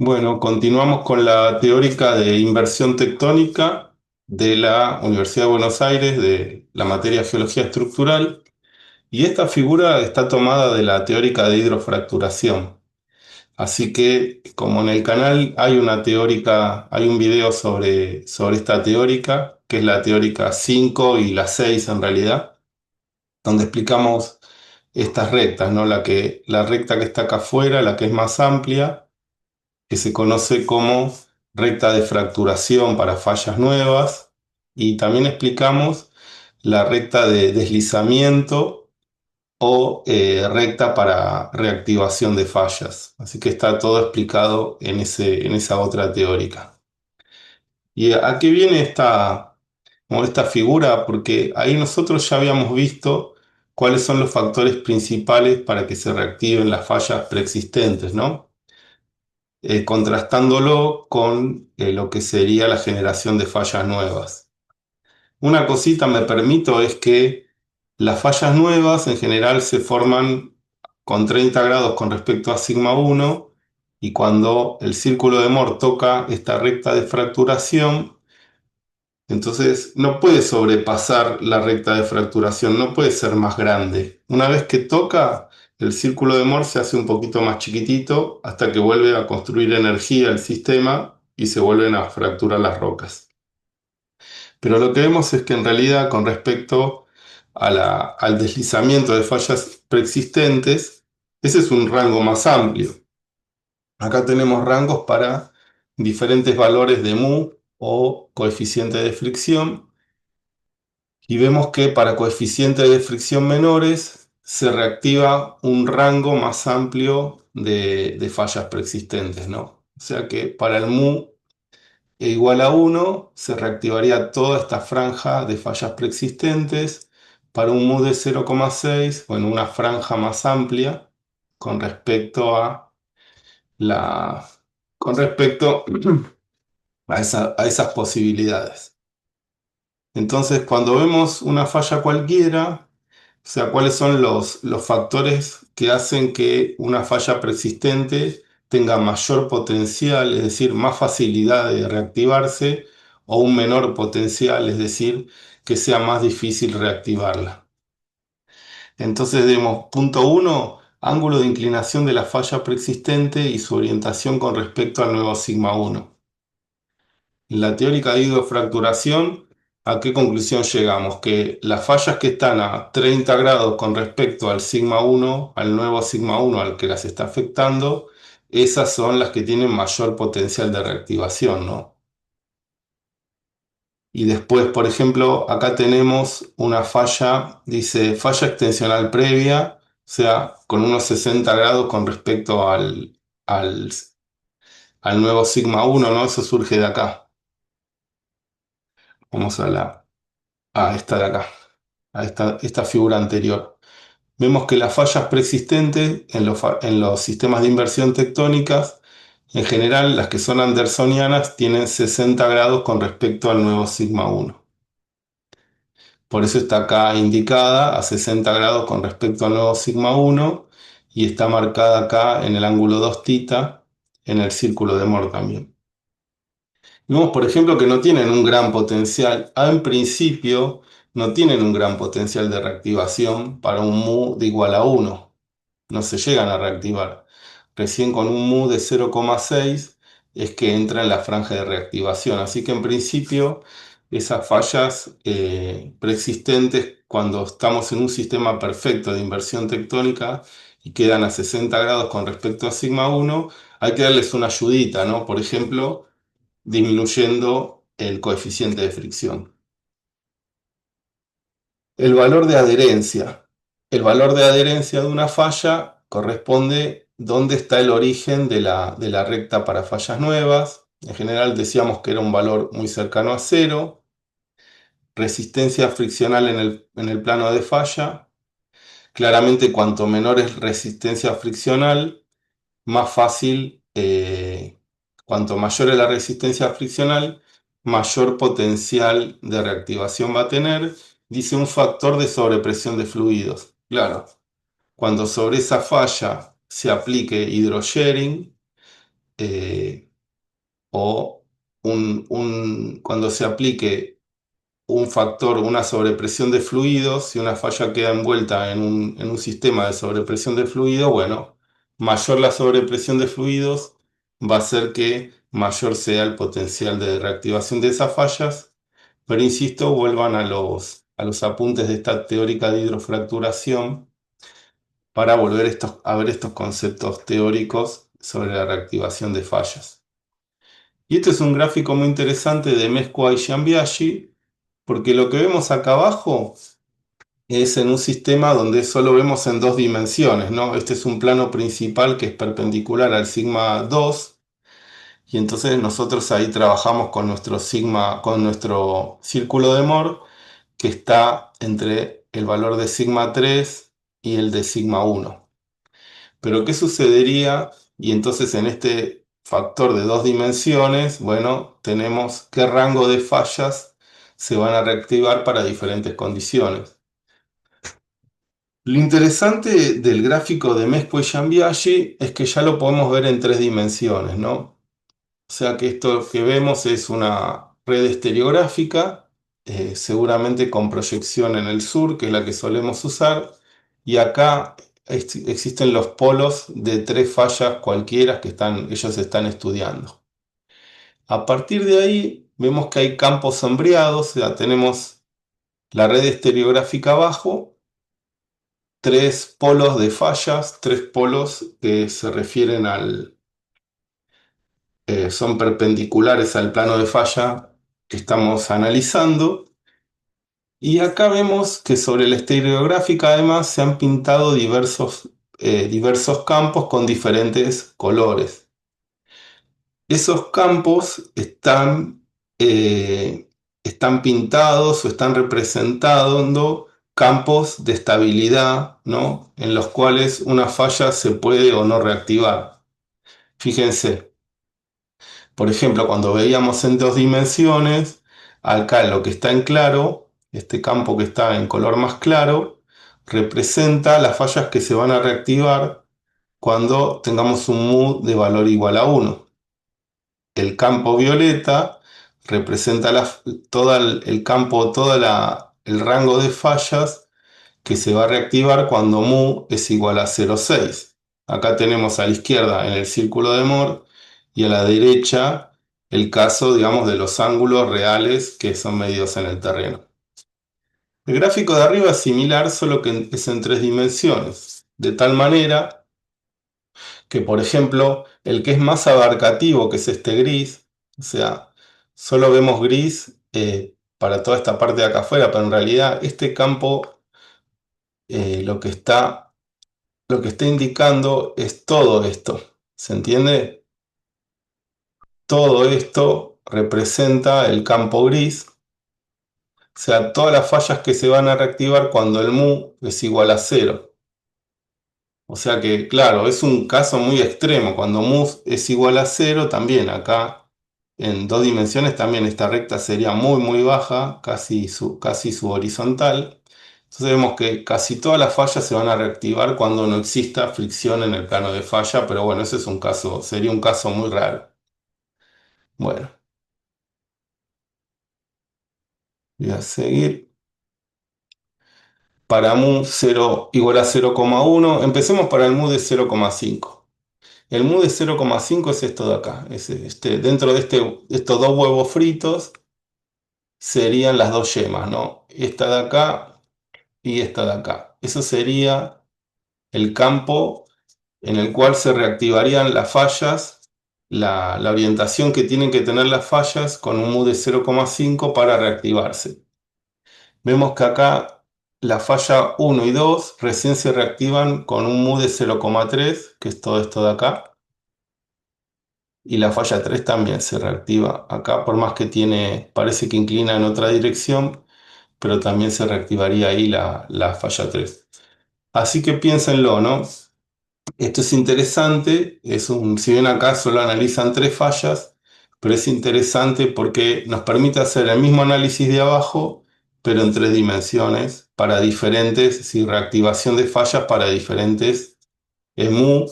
Bueno, continuamos con la teórica de inversión tectónica de la Universidad de Buenos Aires, de la materia geología estructural, y esta figura está tomada de la teórica de hidrofracturación. Así que, como en el canal hay una teórica, hay un video sobre esta teórica, que es la teórica 5 y la 6 en realidad, donde explicamos estas rectas, ¿no? La recta que está acá afuera, la que es más amplia que se conoce como recta de fracturación para fallas nuevas, y también explicamos la recta de deslizamiento o recta para reactivación de fallas. Así que está todo explicado en esa otra teórica. ¿Y a qué viene como esta figura? Porque ahí nosotros ya habíamos visto cuáles son los factores principales para que se reactiven las fallas preexistentes, ¿no? Contrastándolo con lo que sería la generación de fallas nuevas. Una cosita me permito es que las fallas nuevas en general se forman con 30 grados con respecto a sigma 1, y cuando el círculo de Moore toca esta recta de fracturación, entonces no puede sobrepasar la recta de fracturación, no puede ser más grande. Una vez que toca, el círculo de Moore se hace un poquito más chiquitito hasta que vuelve a construir energía el sistema y se vuelven a fracturar las rocas. Pero lo que vemos es que en realidad con respecto al deslizamiento de fallas preexistentes, ese es un rango más amplio. Acá tenemos rangos para diferentes valores de mu o coeficiente de fricción. Y vemos que para coeficientes de fricción menores se reactiva un rango más amplio de fallas preexistentes, ¿no? O sea que para el mu igual a 1 se reactivaría toda esta franja de fallas preexistentes. Para un mu de 0,6, bueno, una franja más amplia con respecto a la, con respecto a esas posibilidades. Entonces, cuando vemos una falla cualquiera, o sea, cuáles son los factores que hacen que una falla persistente tenga mayor potencial, es decir, más facilidad de reactivarse, o un menor potencial, es decir, que sea más difícil reactivarla. Entonces, vemos punto uno, ángulo de inclinación de la falla preexistente y su orientación con respecto al nuevo sigma 1. En la teórica de hidrofracturación, ¿a qué conclusión llegamos? Que las fallas que están a 30 grados con respecto al sigma 1, al nuevo sigma 1 al que las está afectando, esas son las que tienen mayor potencial de reactivación, ¿no? Y después, por ejemplo, acá tenemos una falla, dice falla extensional previa, o sea, con unos 60 grados con respecto al, al nuevo sigma 1, ¿no? Eso surge de acá. Vamos a esta de acá, a esta figura anterior. Vemos que las fallas preexistentes en los sistemas de inversión tectónicas, en general las que son andersonianas, tienen 60 grados con respecto al nuevo sigma 1. Por eso está acá indicada a 60 grados con respecto al nuevo sigma 1, y está marcada acá en el ángulo 2 θ en el círculo de Moore también. Vemos, por ejemplo, que no tienen un gran potencial. En principio, no tienen un gran potencial de reactivación para un mu de igual a 1. No se llegan a reactivar. Recién con un mu de 0,6 es que entra en la franja de reactivación. Así que en principio, esas fallas preexistentes, cuando estamos en un sistema perfecto de inversión tectónica y quedan a 60 grados con respecto a sigma 1, hay que darles una ayudita, ¿no? Por ejemplo, disminuyendo el coeficiente de fricción. El valor de adherencia. El valor de adherencia de una falla corresponde dónde está el origen de la recta para fallas nuevas. En general decíamos que era un valor muy cercano a cero. Resistencia friccional en el plano de falla. Claramente, cuanto menor es resistencia friccional, más fácil, cuanto mayor es la resistencia friccional, mayor potencial de reactivación va a tener. Dice un factor de sobrepresión de fluidos. Claro, cuando sobre esa falla se aplique hydrosharing, o cuando se aplique un factor, una sobrepresión de fluidos, si una falla queda envuelta en un sistema de sobrepresión de fluido, bueno, mayor la sobrepresión de fluidos va a hacer que mayor sea el potencial de reactivación de esas fallas, pero insisto, vuelvan a los apuntes de esta teórica de hidrofracturación para volver a ver estos conceptos teóricos sobre la reactivación de fallas. Y este es un gráfico muy interesante de Mesqua y Giambiaggi, porque lo que vemos acá abajo es en un sistema donde solo vemos en dos dimensiones, ¿no? Este es un plano principal que es perpendicular al sigma 2, y entonces nosotros ahí trabajamos con nuestro sigma, con nuestro círculo de Moore, que está entre el valor de sigma 3 y el de sigma 1. Pero ¿qué sucedería? Y entonces en este factor de dos dimensiones, bueno, tenemos qué rango de fallas se van a reactivar para diferentes condiciones. Lo interesante del gráfico de Mesqua y Giambiaggi es que ya lo podemos ver en tres dimensiones, ¿no? O sea que esto que vemos es una red estereográfica, seguramente con proyección en el sur, que es la que solemos usar, y acá existen los polos de tres fallas cualquiera que ellos están estudiando. A partir de ahí vemos que hay campos sombreados, o sea, tenemos la red estereográfica abajo, tres polos de fallas, tres polos que se refieren son perpendiculares al plano de falla que estamos analizando. Y acá vemos que sobre la estereográfica además se han pintado diversos campos con diferentes colores. Esos campos están pintados o están representando campos de estabilidad, ¿no? En los cuales una falla se puede o no reactivar. Fíjense, por ejemplo, cuando veíamos en dos dimensiones, acá lo que está en claro, este campo que está en color más claro, representa las fallas que se van a reactivar cuando tengamos un mu de valor igual a 1. El campo violeta representa todo el campo, el rango de fallas que se va a reactivar cuando mu es igual a 0,6. Acá tenemos a la izquierda en el círculo de Moore y a la derecha el caso, digamos, de los ángulos reales que son medidos en el terreno. El gráfico de arriba es similar, solo que es en tres dimensiones, de tal manera que, por ejemplo, el que es más abarcativo, que es este gris, o sea, solo vemos gris para toda esta parte de acá afuera, pero en realidad este campo lo que está indicando es todo esto. ¿Se entiende? Todo esto representa el campo gris, o sea, todas las fallas que se van a reactivar cuando el mu es igual a 0. O sea que, claro, es un caso muy extremo. Cuando mu es igual a 0, también acá en dos dimensiones también esta recta sería muy baja, casi subhorizontal. Entonces vemos que casi todas las fallas se van a reactivar cuando no exista fricción en el plano de falla, pero bueno, ese es un caso, sería un caso muy raro. Bueno, voy a seguir. Para mu 0 igual a 0,1, empecemos para el mu de 0,5. El mu de 0,5 es esto de acá. Dentro de estos dos huevos fritos serían las dos yemas, ¿no? Esta de acá y esta de acá. Eso sería el campo en el cual se reactivarían las fallas, la orientación que tienen que tener las fallas con un mu de 0,5 para reactivarse. Vemos que acá la falla 1 y 2 recién se reactivan con un mu de 0,3, que es todo esto de acá. Y la falla 3 también se reactiva acá, por más que parece que inclina en otra dirección, pero también se reactivaría ahí la falla 3. Así que piénsenlo, ¿no? Esto es interesante, si bien acá solo analizan tres fallas, pero es interesante porque nos permite hacer el mismo análisis de abajo, pero en tres dimensiones, para diferentes, reactivación de fallas para diferentes mu.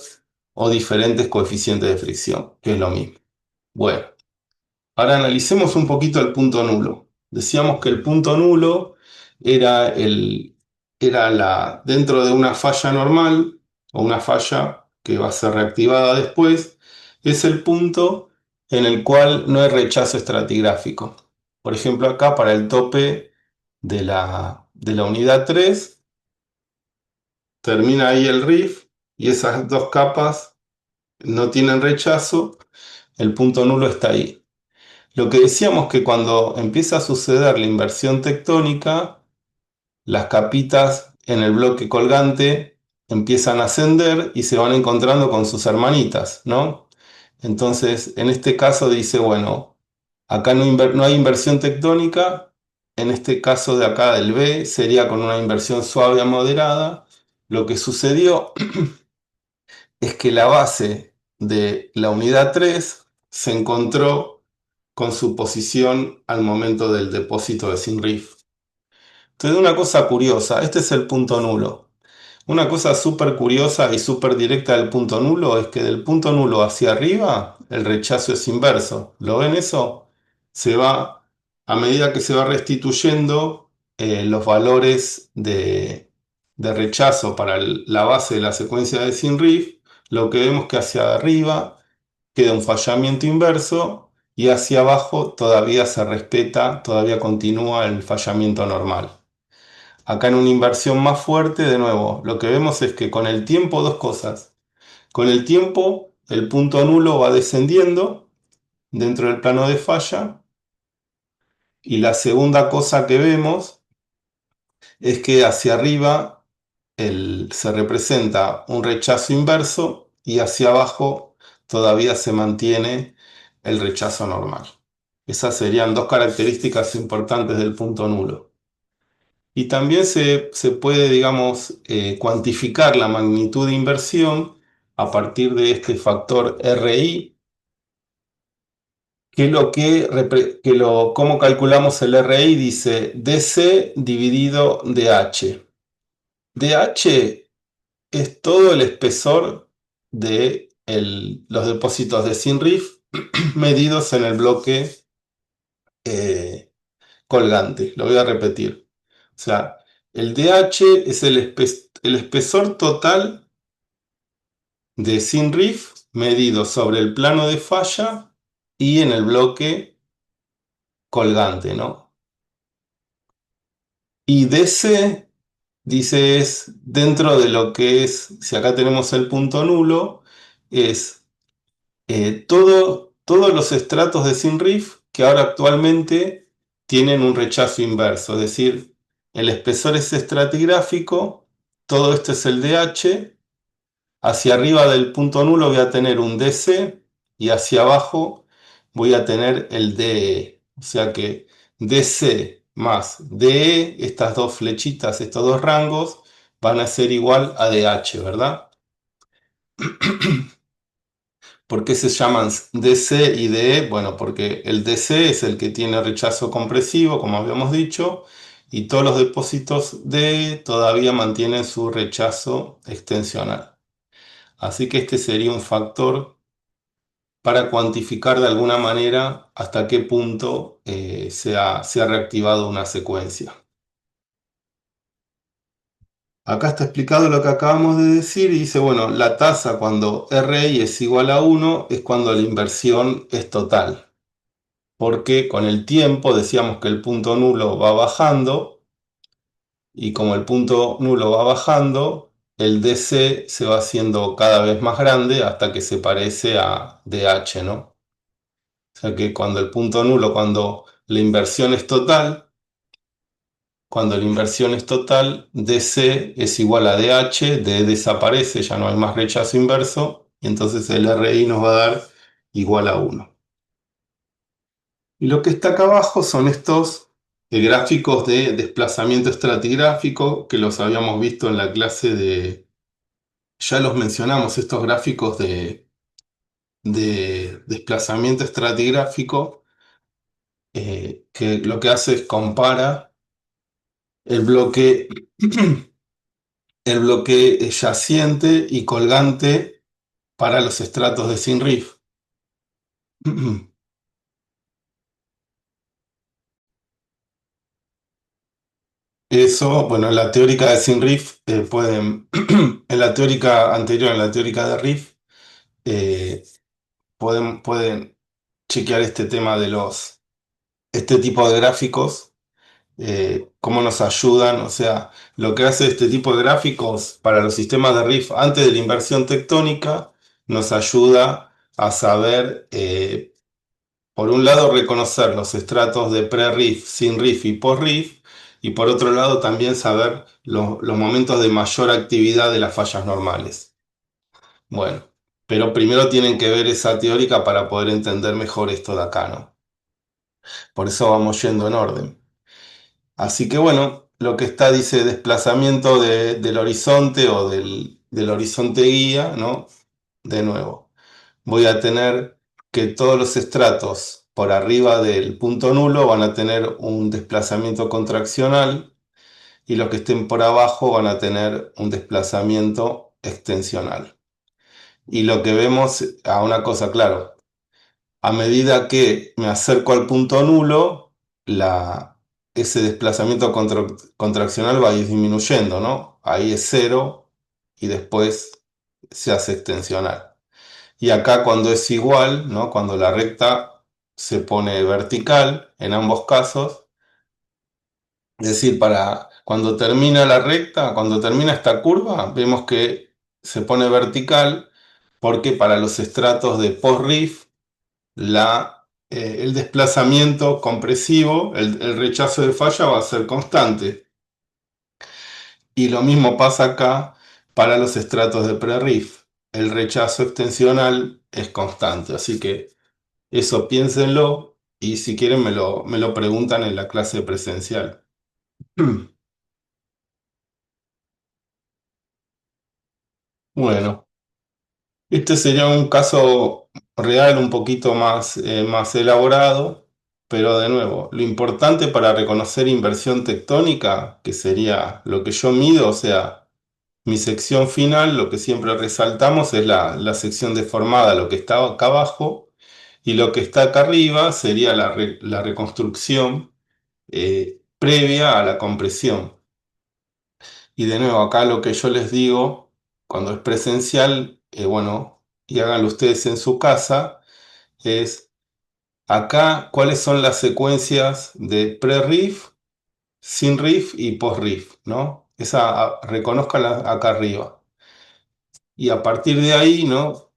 o diferentes coeficientes de fricción, que es lo mismo. Bueno, ahora analicemos un poquito el punto nulo. Decíamos que el punto nulo era dentro de una falla normal o una falla que va a ser reactivada después, es el punto en el cual no hay rechazo estratigráfico. Por ejemplo, acá para el tope de la unidad 3 termina ahí el RIF y esas dos capas no tienen rechazo, el punto nulo está ahí. Lo que decíamos que cuando empieza a suceder la inversión tectónica, las capitas en el bloque colgante empiezan a ascender y se van encontrando con sus hermanitas, ¿no? Entonces, en este caso dice, bueno, acá no hay inversión tectónica, en este caso de acá del B sería con una inversión suave a moderada. Lo que sucedió es que la base de la unidad 3 se encontró con su posición al momento del depósito de SINRIF. Entonces, una cosa curiosa, este es el punto nulo. Una cosa súper curiosa y súper directa del punto nulo es que del punto nulo hacia arriba el rechazo es inverso. ¿Lo ven eso? Se va, a medida que se va restituyendo los valores de rechazo para la base de la secuencia de SINRIF, lo que vemos que hacia arriba queda un fallamiento inverso y hacia abajo todavía se respeta, todavía continúa el fallamiento normal. Acá en una inversión más fuerte, de nuevo, lo que vemos es que con el tiempo, dos cosas. Con el tiempo, el punto nulo va descendiendo dentro del plano de falla. Y la segunda cosa que vemos es que hacia arriba se representa un rechazo inverso y hacia abajo todavía se mantiene el rechazo normal. Esas serían dos características importantes del punto nulo. Y también se puede, digamos, cuantificar la magnitud de inversión a partir de este factor RI, ¿cómo calculamos el RI? Dice DC dividido DH. DH es todo el espesor de los depósitos de SINRIF medidos en el bloque eh, colgante. Lo voy a repetir. O sea, el DH es el espesor total de SINRIF medido sobre el plano de falla y en el bloque colgante, ¿no? Y DC, dice, es dentro de lo que es, si acá tenemos el punto nulo, es todos los estratos de SINRIF que ahora actualmente tienen un rechazo inverso, es decir, el espesor es estratigráfico, todo esto es el DH. Hacia arriba del punto nulo voy a tener un DC y hacia abajo voy a tener el DE. O sea que DC más DE, estas dos flechitas, estos dos rangos, van a ser igual a DH, ¿verdad? ¿Por qué se llaman DC y DE? Bueno, porque el DC es el que tiene rechazo compresivo, como habíamos dicho, y todos los depósitos DE todavía mantienen su rechazo extensional. Así que este sería un factor para cuantificar de alguna manera hasta qué punto se ha reactivado una secuencia. Acá está explicado lo que acabamos de decir y dice, bueno, la tasa cuando RI es igual a 1 es cuando la inversión es total, porque con el tiempo decíamos que el punto nulo va bajando y como el punto nulo va bajando, el DC se va haciendo cada vez más grande hasta que se parece a DH, ¿no? O sea que cuando el punto nulo, cuando la inversión es total, DC es igual a DH, D desaparece, ya no hay más rechazo inverso, y entonces el RI nos va a dar igual a 1. Y lo que está acá abajo son estos gráficos de desplazamiento estratigráfico que los habíamos visto en la clase ya los mencionamos, estos gráficos de desplazamiento estratigráfico, que lo que hace es compara el bloque, el bloque yaciente y colgante para los estratos de Sinrif. Eso, bueno, en la teórica de Sinrif pueden, en la teórica anterior, en la teórica de Riff, eh, pueden chequear este tema de este tipo de gráficos, cómo nos ayudan, o sea, lo que hace este tipo de gráficos para los sistemas de Riff antes de la inversión tectónica, nos ayuda a saber, por un lado, reconocer los estratos de pre-riff, sin riff y post-riff, y por otro lado también saber los momentos de mayor actividad de las fallas normales. Bueno, pero primero tienen que ver esa teórica para poder entender mejor esto de acá, ¿no? Por eso vamos yendo en orden. Así que bueno, lo que está dice desplazamiento del horizonte o del horizonte guía, ¿no? De nuevo, voy a tener que todos los estratos por arriba del punto nulo van a tener un desplazamiento contraccional y los que estén por abajo van a tener un desplazamiento extensional. Y lo que vemos, a una cosa, claro, a medida que me acerco al punto nulo, ese desplazamiento contraccional va a ir disminuyendo, ¿no? Ahí es cero y después se hace extensional. Y acá cuando es igual, ¿no? Cuando la recta se pone vertical en ambos casos, es decir, para cuando termina la recta, cuando termina esta curva, vemos que se pone vertical porque para los estratos de post-riff el desplazamiento compresivo, el rechazo de falla va a ser constante. Y lo mismo pasa acá para los estratos de pre-riff. El rechazo extensional es constante. Así que eso piénsenlo y si quieren me lo preguntan en la clase presencial. Bueno, este sería un caso real un poquito más, más elaborado, pero de nuevo, lo importante para reconocer inversión tectónica, que sería lo que yo mido, o sea, mi sección final, lo que siempre resaltamos es la sección deformada, lo que está acá abajo, y lo que está acá arriba sería la reconstrucción previa a la compresión. Y de nuevo, acá lo que yo les digo, cuando es presencial, bueno, y háganlo ustedes en su casa, es acá cuáles son las secuencias de pre-riff, sin riff y post-riff, ¿no? Reconózcanla acá arriba. Y a partir de ahí, ¿no?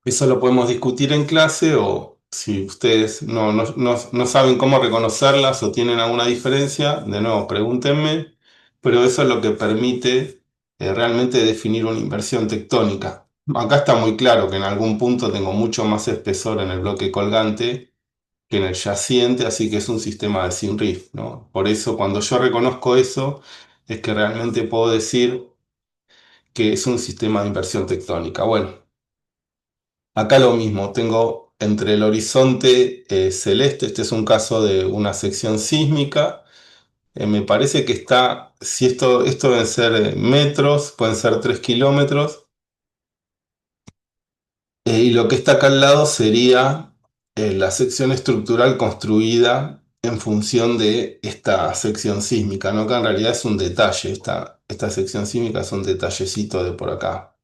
Eso lo podemos discutir en clase o si ustedes no saben cómo reconocerlas o tienen alguna diferencia, de nuevo, pregúntenme, pero eso es lo que permite realmente definir una inversión tectónica. Acá está muy claro que en algún punto tengo mucho más espesor en el bloque colgante que en el yaciente, así que es un sistema de sin riff, ¿no? Por eso cuando yo reconozco eso, es que realmente puedo decir que es un sistema de inversión tectónica. Bueno. Acá lo mismo, tengo entre el horizonte celeste, este es un caso de una sección sísmica, me parece que está, si esto deben ser metros, pueden ser 3 kilómetros, y lo que está acá al lado sería la sección estructural construida en función de esta sección sísmica, ¿no? Que en realidad es un detalle, esta sección sísmica es un detallecito de por acá.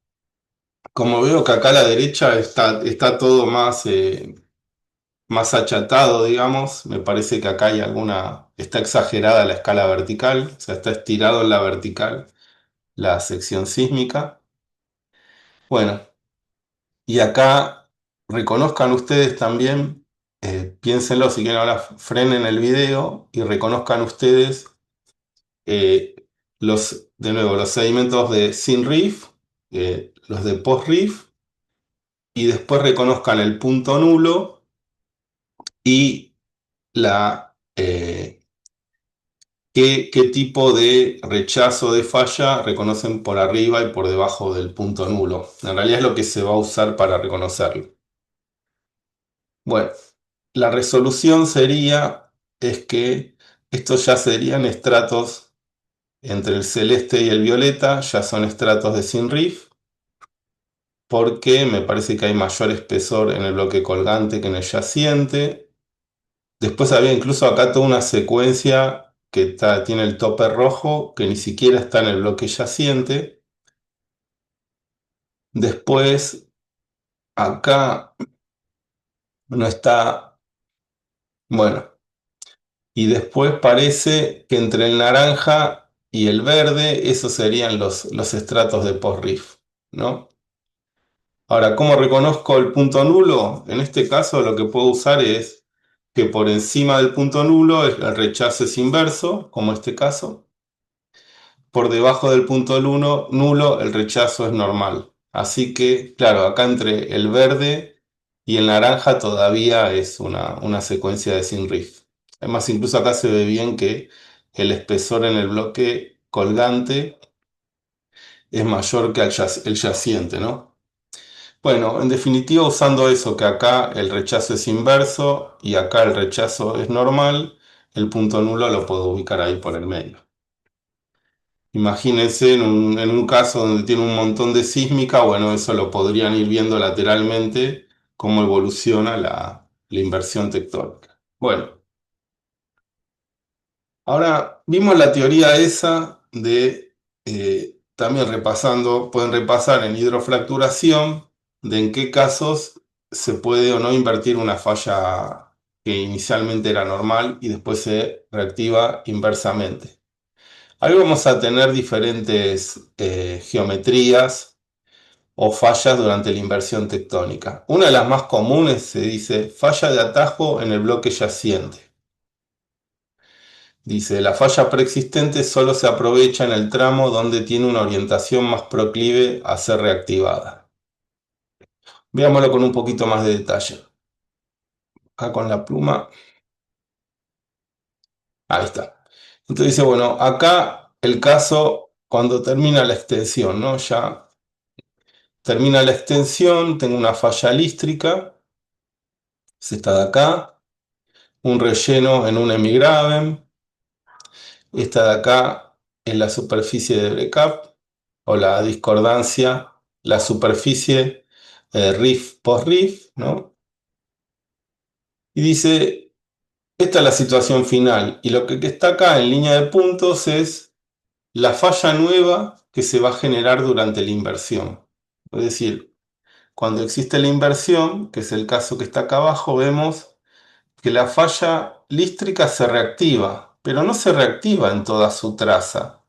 Como veo que acá a la derecha está todo más... más achatado, digamos. Me parece que acá hay está exagerada la escala vertical, o sea, está estirado en la vertical la sección sísmica. Bueno, y acá reconozcan ustedes también, piénsenlo, si quieren ahora frenen el video y reconozcan ustedes eh, de nuevo, los sedimentos de sin riff, los de post riff, y después reconozcan el punto nulo y qué tipo de rechazo de falla reconocen por arriba y por debajo del punto nulo. En realidad es lo que se va a usar para reconocerlo. Bueno, la resolución es que estos ya serían estratos entre el celeste y el violeta, ya son estratos de sin riff. porque me parece que hay mayor espesor en el bloque colgante que en el yaciente. Después había incluso acá toda una secuencia que tiene el tope rojo, que ni siquiera está en el bloque yaciente. Después acá no está, bueno, y después parece que entre el naranja y el verde, esos serían los estratos de post-riff, ¿no? Ahora, ¿cómo reconozco el punto nulo? En este caso lo que puedo usar es que por encima del punto nulo el rechazo es inverso, como este caso. Por debajo del punto nulo el rechazo es normal. Así que, claro, acá entre el verde y el naranja todavía es una secuencia de sin riff. Además, incluso acá se ve bien que el espesor en el bloque colgante es mayor que el yaciente, ¿no? Bueno, en definitiva, usando eso, que acá el rechazo es inverso y acá el rechazo es normal, el punto nulo lo puedo ubicar ahí por el medio. Imagínense en un caso donde tiene un montón de sísmica, bueno, eso lo podrían ir viendo lateralmente, cómo evoluciona la inversión tectónica. Bueno, ahora vimos la teoría esa de, también repasando, pueden repasar en hidrofracturación, de en qué casos se puede o no invertir una falla que inicialmente era normal y después se reactiva inversamente. Ahí vamos a tener diferentes geometrías o fallas durante la inversión tectónica. Una de las más comunes se dice falla de atajo en el bloque yaciente. Dice, la falla preexistente solo se aprovecha en el tramo donde tiene una orientación más proclive a ser reactivada. Veámoslo con un poquito más de detalle. Acá con la pluma. Ahí está. Entonces dice, bueno, acá el caso cuando termina la extensión, ¿no? Ya termina la extensión, tengo una falla lístrica, es esta de acá, un relleno en un hemigraben, esta de acá es la superficie de Brecap, o la discordancia, la superficie riff post-riff, ¿no? Y dice, esta es la situación final, y lo que está acá en línea de puntos es la falla nueva que se va a generar durante la inversión. Es decir, cuando existe la inversión, que es el caso que está acá abajo, vemos que la falla lístrica se reactiva, pero no se reactiva en toda su traza,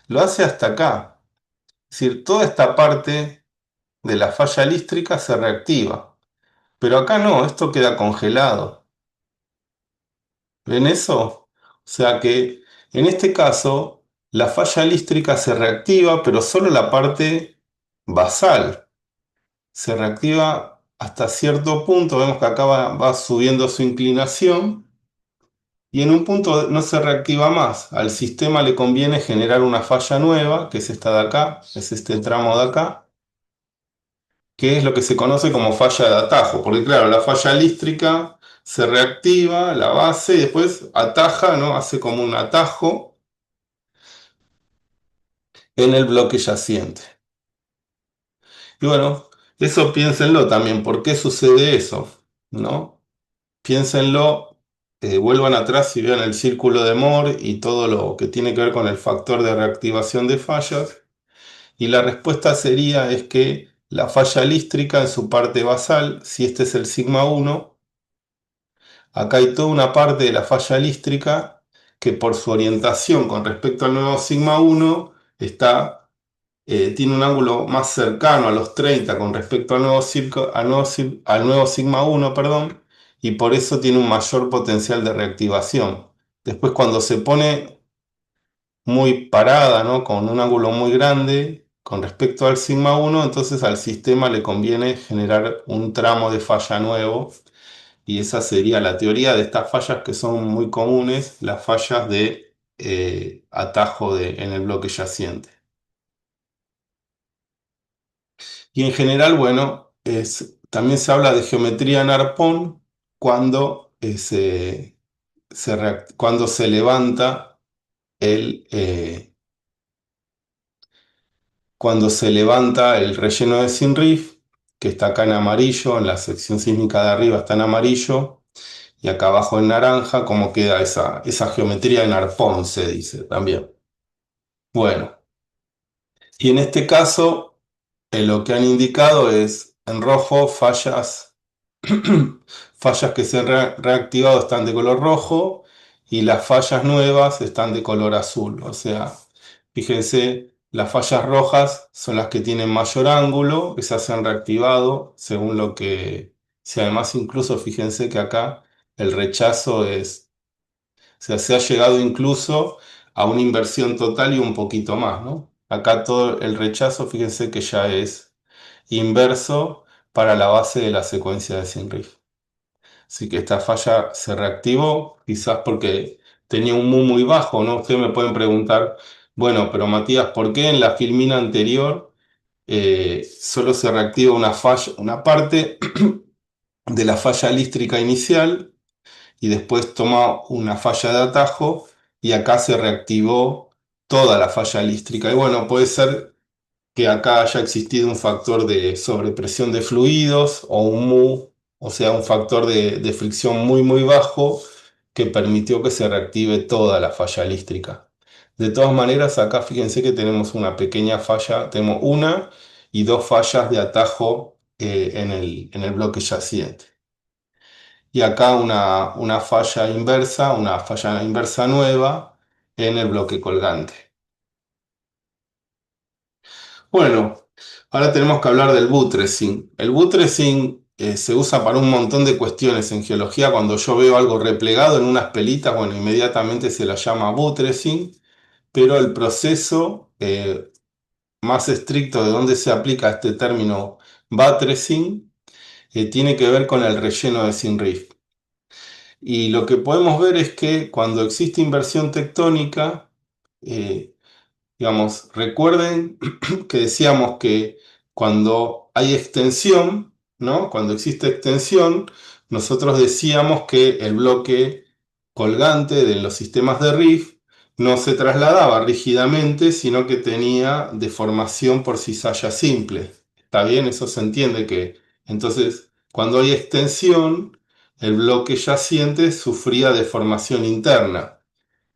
lo hace hasta acá. Es decir, toda esta parte de la falla lístrica se reactiva, pero acá no, esto queda congelado. ¿Ven eso? O sea que en este caso la falla lístrica se reactiva, pero solo la parte basal. Se reactiva hasta cierto punto, vemos que acá va subiendo su inclinación y en un punto no se reactiva más. Al sistema le conviene generar una falla nueva, que es esta de acá, es este tramo de acá, que es lo que se conoce como falla de atajo, porque claro, la falla lístrica se reactiva, la base, y después ataja, ¿no? Hace como un atajo en el bloque yaciente. Y bueno, eso piénsenlo también, ¿por qué sucede eso? ¿No? Piénsenlo, vuelvan atrás y vean el círculo de Moore y todo lo que tiene que ver con el factor de reactivación de fallas. Y la respuesta sería es que la falla lístrica en su parte basal, si este es el sigma 1, acá hay toda una parte de la falla lístrica que por su orientación con respecto al nuevo sigma 1 tiene un ángulo más cercano a los 30 con respecto al nuevo sigma 1, perdón, y por eso tiene un mayor potencial de reactivación. Después cuando se pone muy parada, ¿no? Con un ángulo muy grande con respecto al sigma 1, entonces al sistema le conviene generar un tramo de falla nuevo y esa sería la teoría de estas fallas que son muy comunes, las fallas de atajo en el bloque yaciente. Y en general, bueno, también se habla de geometría en arpón cuando, cuando se levanta el, cuando se levanta el relleno de Sinriff. que está acá en amarillo, en la sección sísmica de arriba está en amarillo, y acá abajo en naranja, cómo queda esa geometría en arpón, se dice también. Bueno, y en este caso, lo que han indicado es en rojo fallas, fallas que se han reactivado están de color rojo y las fallas nuevas están de color azul. O sea, fíjense, las fallas rojas son las que tienen mayor ángulo, esas se han reactivado según lo que, si además incluso fíjense que acá el rechazo es, o sea, se ha llegado incluso a una inversión total y un poquito más, ¿no? Acá todo el rechazo, fíjense que ya es inverso para la base de la secuencia de Sinriff. Así que esta falla se reactivó, quizás porque tenía un mu muy bajo, ¿no? Ustedes me pueden preguntar, bueno, pero Matías, ¿por qué en la filmina anterior solo se reactiva una falla, una parte de la falla lístrica inicial y después toma una falla de atajo y acá se reactivó toda la falla lístrica? Y bueno, puede ser que acá haya existido un factor de sobrepresión de fluidos o un mu, o sea, un factor de fricción muy, muy bajo que permitió que se reactive toda la falla lístrica. De todas maneras, acá fíjense que tenemos una pequeña falla, tenemos una y dos fallas de atajo en el bloque yaciente. Y acá una falla inversa nueva en el bloque colgante. Bueno, ahora tenemos que hablar del buttressing. El buttressing se usa para un montón de cuestiones en geología. Cuando yo veo algo replegado en unas pelitas, bueno, inmediatamente se la llama buttressing, pero el proceso más estricto de donde se aplica este término buttressing tiene que ver con el relleno de Sinriff. Y lo que podemos ver es que cuando existe inversión tectónica, eh, digamos, recuerden que decíamos que cuando hay extensión, ¿no? Cuando existe extensión, nosotros decíamos que el bloque colgante de los sistemas de rift no se trasladaba rígidamente, sino que tenía deformación por cizalla simple. ¿Está bien? Eso se entiende que entonces cuando hay extensión, el bloque yaciente sufría deformación interna.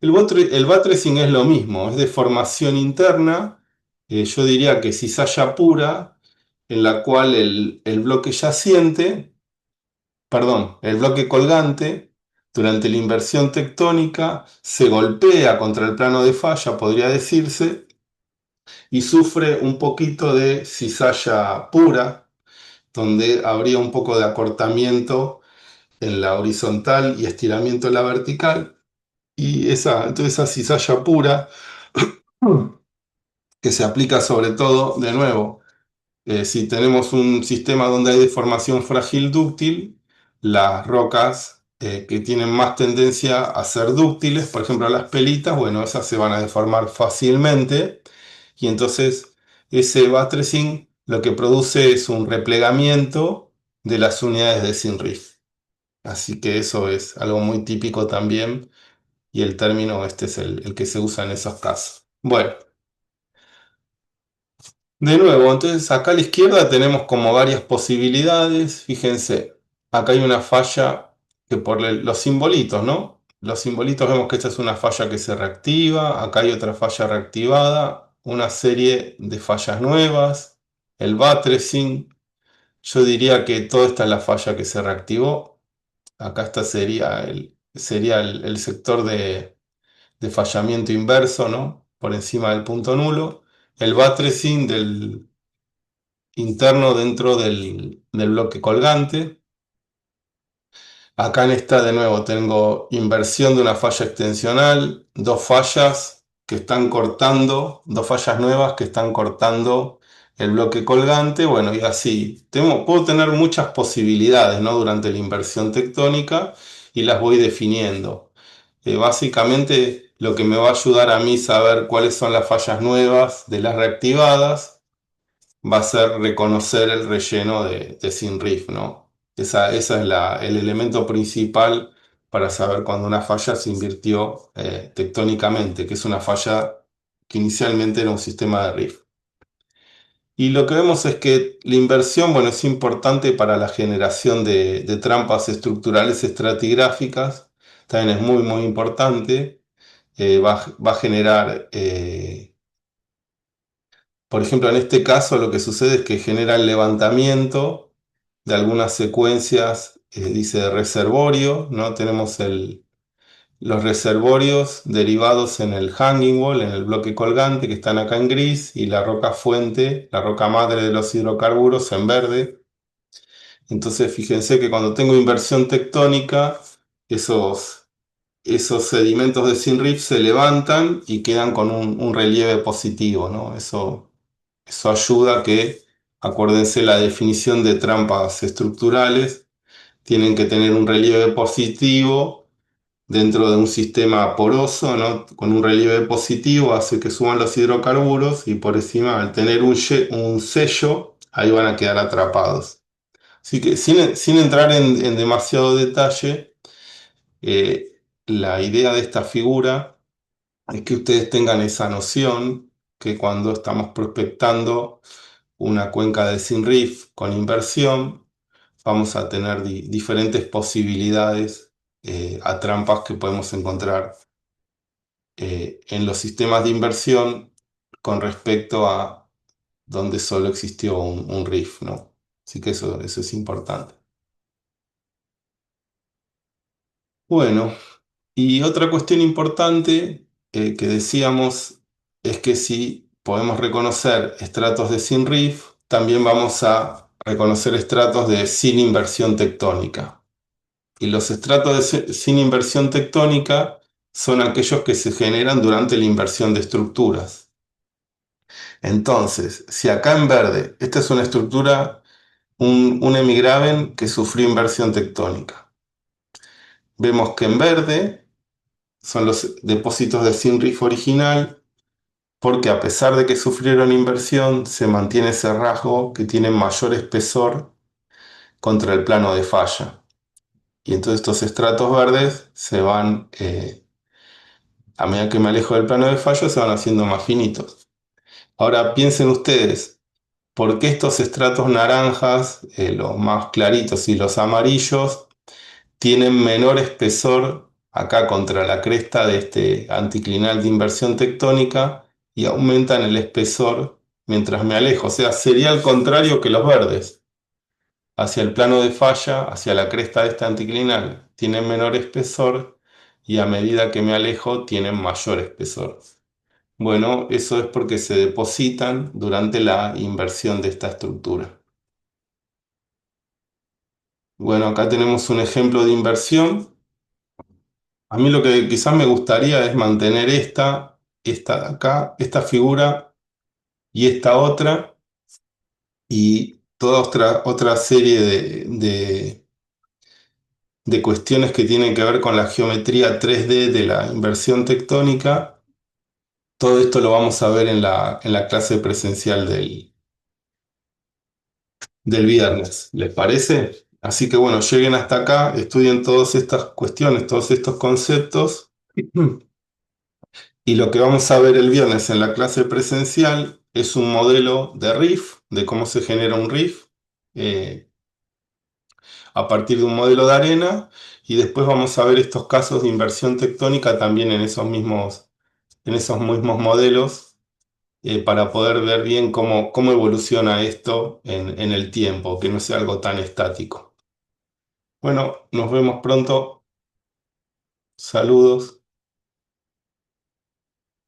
El buttressing es lo mismo, es de formación interna, yo diría que cizalla pura, en la cual el bloque yaciente, perdón, el bloque colgante, durante la inversión tectónica, se golpea contra el plano de falla, podría decirse, y sufre un poquito de cizalla pura, donde habría un poco de acortamiento en la horizontal y estiramiento en la vertical, y entonces esa cizalla pura que se aplica sobre todo, de nuevo, si tenemos un sistema donde hay deformación frágil dúctil, las rocas que tienen más tendencia a ser dúctiles, por ejemplo las pelitas, bueno, esas se van a deformar fácilmente y entonces ese buttressing lo que produce es un replegamiento de las unidades de Sinriff. Así que eso es algo muy típico también y el término este es el que se usa en esos casos. Bueno. De nuevo, entonces acá a la izquierda tenemos como varias posibilidades. Fíjense, acá hay una falla que por los simbolitos, ¿no? Los simbolitos vemos que esta es una falla que se reactiva, acá hay otra falla reactivada, una serie de fallas nuevas, el buttressing. Yo diría que toda esta es la falla que se reactivó. Acá esta sería el sector de fallamiento inverso, ¿no? Por encima del punto nulo. El buttressing interno dentro del bloque colgante. Acá en esta de nuevo tengo inversión de una falla extensional, dos fallas que están cortando, dos fallas nuevas que están cortando el bloque colgante. Bueno, y así puedo tener muchas posibilidades, ¿no? Durante la inversión tectónica y las voy definiendo. Básicamente lo que me va a ayudar a mí saber cuáles son las fallas nuevas de las reactivadas va a ser reconocer el relleno de Sinriff, ¿no? Esa es el elemento principal para saber cuando una falla se invirtió tectónicamente, que es una falla que inicialmente era un sistema de riff. Y lo que vemos es que la inversión, bueno, es importante para la generación de trampas estructurales estratigráficas, también es muy, muy importante. Va a generar, por ejemplo, en este caso lo que sucede es que genera el levantamiento de algunas secuencias, dice, de reservorio, ¿no? Tenemos los reservorios derivados en el hanging wall, en el bloque colgante, que están acá en gris, y la roca fuente, la roca madre de los hidrocarburos en verde. Entonces, fíjense que cuando tengo inversión tectónica, esos, esos sedimentos de Sinrif se levantan y quedan con un relieve positivo, ¿no? Eso ayuda a que, acuérdense, la definición de trampas estructurales tienen que tener un relieve positivo dentro de un sistema poroso, ¿no? Con un relieve positivo hace que suban los hidrocarburos y por encima, al tener un sello, ahí van a quedar atrapados. Así que sin entrar en demasiado detalle, la idea de esta figura es que ustedes tengan esa noción que cuando estamos prospectando una cuenca de Sinrif con inversión, vamos a tener diferentes posibilidades a trampas que podemos encontrar en los sistemas de inversión con respecto a donde solo existió un riff, ¿no? Así que eso es importante. Bueno, y otra cuestión importante que decíamos es que si podemos reconocer estratos de sin riff, también vamos a reconocer estratos de sin inversión tectónica. Y los estratos de sin inversión tectónica son aquellos que se generan durante la inversión de estructuras. Entonces, si acá en verde, esta es una estructura, un emigraven que sufrió inversión tectónica. Vemos que en verde son los depósitos de Sinrif original, porque a pesar de que sufrieron inversión, se mantiene ese rasgo que tiene mayor espesor contra el plano de falla. Y entonces estos estratos verdes se van, a medida que me alejo del plano de falla, se van haciendo más finitos. Ahora piensen ustedes, ¿por qué estos estratos naranjas, los más claritos y los amarillos, tienen menor espesor acá contra la cresta de este anticlinal de inversión tectónica y aumentan el espesor mientras me alejo? O sea, sería al contrario que los verdes. Hacia el plano de falla, hacia la cresta de este anticlinal, tienen menor espesor y a medida que me alejo tienen mayor espesor. Bueno, eso es porque se depositan durante la inversión de esta estructura. Bueno, acá tenemos un ejemplo de inversión. A mí lo que quizás me gustaría es mantener esta de acá, esta figura y esta otra, y toda otra serie de cuestiones que tienen que ver con la geometría 3D de la inversión tectónica. Todo esto lo vamos a ver en la clase presencial del viernes. ¿Les parece? Así que bueno, lleguen hasta acá, estudien todas estas cuestiones, todos estos conceptos. Y lo que vamos a ver el viernes en la clase presencial es un modelo de riff, de cómo se genera un riff eh, a partir de un modelo de arena. Y después vamos a ver estos casos de inversión tectónica también en esos mismos modelos para poder ver bien cómo evoluciona esto en el tiempo, que no sea algo tan estático. Bueno, nos vemos pronto. Saludos.